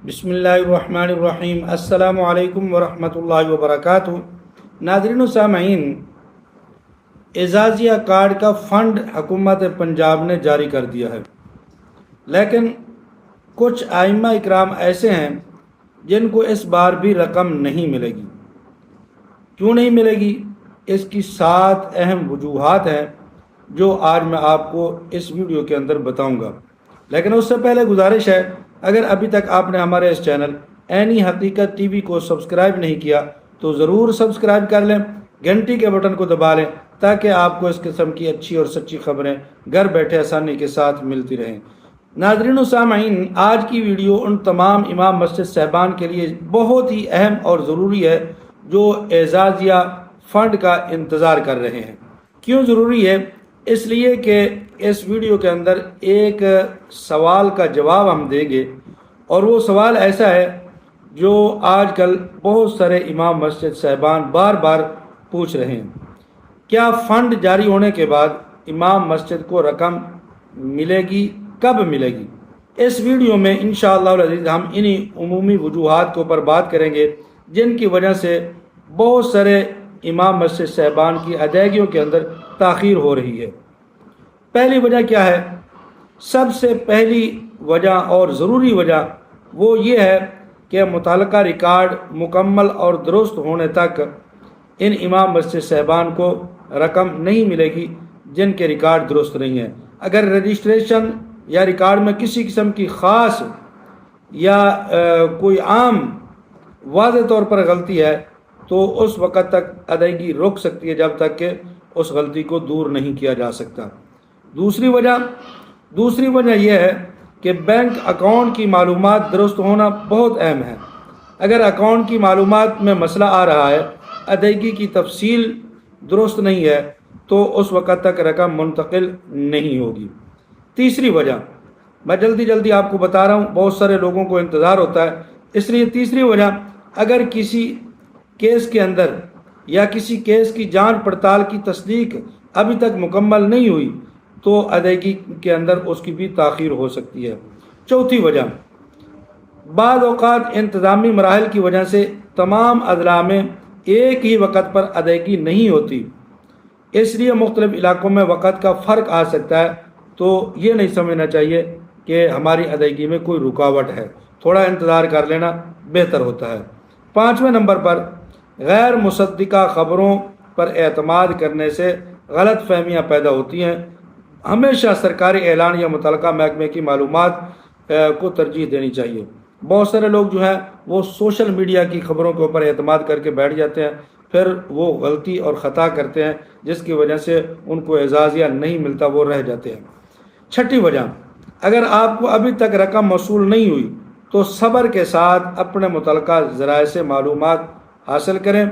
بسم اللہ الرحمن الرحیم۔ السلام علیکم ورحمۃ اللہ وبرکاتہ۔ ناظرین و سامعین، اعزازیہ کارڈ کا فنڈ حکومت پنجاب نے جاری کر دیا ہے، لیکن کچھ ائمہ اکرام ایسے ہیں جن کو اس بار بھی رقم نہیں ملے گی۔ کیوں نہیں ملے گی؟ اس کی 7 اہم وجوہات ہیں جو آج میں آپ کو اس ویڈیو کے اندر بتاؤں گا۔ لیکن اس سے پہلے گزارش ہے، اگر ابھی تک آپ نے ہمارے اس چینل عینی حقیقت ٹی وی کو سبسکرائب نہیں کیا تو ضرور سبسکرائب کر لیں، گھنٹی کے بٹن کو دبا لیں تاکہ آپ کو اس قسم کی اچھی اور سچی خبریں گھر بیٹھے آسانی کے ساتھ ملتی رہیں۔ ناظرین و سامعین، آج کی ویڈیو ان تمام امام مسجد صاحبان کے لیے بہت ہی اہم اور ضروری ہے جو اعزازیہ فنڈ کا انتظار کر رہے ہیں۔ کیوں ضروری ہے؟ اس لیے کہ اس ویڈیو کے اندر ایک سوال کا جواب ہم دیں گے، اور وہ سوال ایسا ہے جو آج کل بہت سارے امام مسجد صاحبان بار بار پوچھ رہے ہیں۔ کیا فنڈ جاری ہونے کے بعد امام مسجد کو رقم ملے گی؟ کب ملے گی؟ اس ویڈیو میں انشاءاللہ العزیز ہم انہی عمومی وجوہات کے اوپر بات کریں گے جن کی وجہ سے بہت سارے امام مسجد صاحبان کی ادائیگیوں کے اندر تاخیر ہو رہی ہے۔ پہلی وجہ کیا ہے؟ سب سے پہلی وجہ اور ضروری وجہ وہ یہ ہے کہ متعلقہ ریکارڈ مکمل اور درست ہونے تک ان امام مسجد صاحبان کو رقم نہیں ملے گی جن کے ریکارڈ درست نہیں ہیں۔ اگر رجسٹریشن یا ریکارڈ میں کسی قسم کی خاص یا کوئی عام واضح طور پر غلطی ہے تو اس وقت تک ادائیگی رک سکتی ہے جب تک کہ اس غلطی کو دور نہیں کیا جا سکتا۔ دوسری وجہ یہ ہے کہ بینک اکاؤنٹ کی معلومات درست ہونا بہت اہم ہے۔ اگر اکاؤنٹ کی معلومات میں مسئلہ آ رہا ہے، ادائیگی کی تفصیل درست نہیں ہے، تو اس وقت تک رقم منتقل نہیں ہوگی۔ تیسری وجہ میں جلدی آپ کو بتا رہا ہوں، بہت سارے لوگوں کو انتظار ہوتا ہے، اس لیے تیسری وجہ، اگر کسی کیس کے اندر یا کسی کیس کی جانچ پڑتال کی تصدیق ابھی تک مکمل نہیں ہوئی تو ادائیگی کے اندر اس کی بھی تاخیر ہو سکتی ہے۔ چوتھی وجہ، بعض اوقات انتظامی مراحل کی وجہ سے تمام اضلاع میں ایک ہی وقت پر ادائیگی نہیں ہوتی، اس لیے مختلف علاقوں میں وقت کا فرق آ سکتا ہے، تو یہ نہیں سمجھنا چاہیے کہ ہماری ادائیگی میں کوئی رکاوٹ ہے، تھوڑا انتظار کر لینا بہتر ہوتا ہے۔ 5ویں نمبر پر، غیر مصدقہ خبروں پر اعتماد کرنے سے غلط فہمیاں پیدا ہوتی ہیں۔ ہمیشہ سرکاری اعلان یا متعلقہ محکمے کی معلومات کو ترجیح دینی چاہیے۔ بہت سارے لوگ جو ہیں وہ سوشل میڈیا کی خبروں کے اوپر اعتماد کر کے بیٹھ جاتے ہیں، پھر وہ غلطی اور خطا کرتے ہیں جس کی وجہ سے ان کو اعزازیہ نہیں ملتا، وہ رہ جاتے ہیں۔ 6ٹھی وجہ، اگر آپ کو ابھی تک رقم موصول نہیں ہوئی تو صبر کے ساتھ اپنے متعلقہ ذرائع سے معلومات حاصل کریں،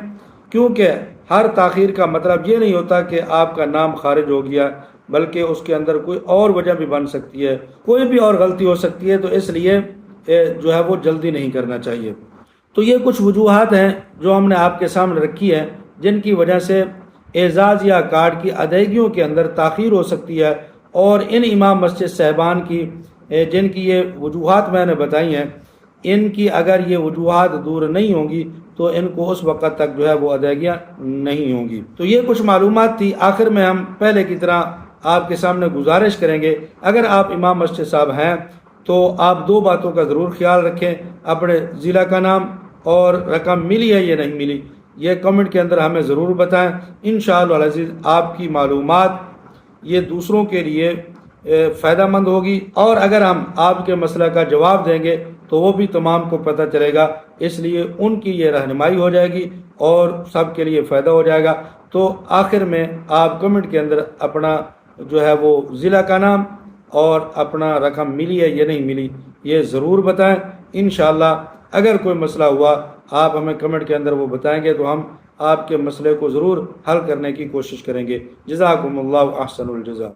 کیونکہ ہر تاخیر کا مطلب یہ نہیں ہوتا کہ آپ کا نام خارج ہو گیا، بلکہ اس کے اندر کوئی اور وجہ بھی بن سکتی ہے، کوئی بھی اور غلطی ہو سکتی ہے، تو اس لیے جو ہے وہ جلدی نہیں کرنا چاہیے۔ تو یہ کچھ وجوہات ہیں جو ہم نے آپ کے سامنے رکھی ہے جن کی وجہ سے اعزازیہ کارڈ کی ادائیگیوں کے اندر تاخیر ہو سکتی ہے، اور ان امام مسجد صاحبان کی جن کی یہ وجوہات میں نے بتائی ہیں، ان کی اگر یہ وجوہات دور نہیں ہوں گی تو ان کو اس وقت تک جو ہے وہ ادائیگیاں نہیں ہوں گی۔ تو یہ کچھ معلومات تھی۔ آخر میں ہم پہلے کی طرح آپ کے سامنے گزارش کریں گے، اگر آپ امام مسجد صاحب ہیں تو آپ 2 باتوں کا ضرور خیال رکھیں، اپنے ضلع کا نام اور رقم ملی ہے یا نہیں ملی، یہ کمنٹ کے اندر ہمیں ضرور بتائیں۔ انشاءاللہ العزیز آپ کی معلومات یہ دوسروں کے لیے فائدہ مند ہوگی، اور اگر ہم آپ کے مسئلہ کا جواب دیں گے تو وہ بھی تمام کو پتہ چلے گا، اس لیے ان کی یہ رہنمائی ہو جائے گی اور سب کے لیے فائدہ ہو جائے گا۔ تو آخر میں آپ کمنٹ کے اندر اپنا جو ہے وہ ضلع کا نام اور اپنا رقم ملی ہے یا نہیں ملی یہ ضرور بتائیں۔ انشاءاللہ اگر کوئی مسئلہ ہوا آپ ہمیں کمنٹ کے اندر وہ بتائیں گے تو ہم آپ کے مسئلے کو ضرور حل کرنے کی کوشش کریں گے۔ جزاکم اللہ احسن الجزا۔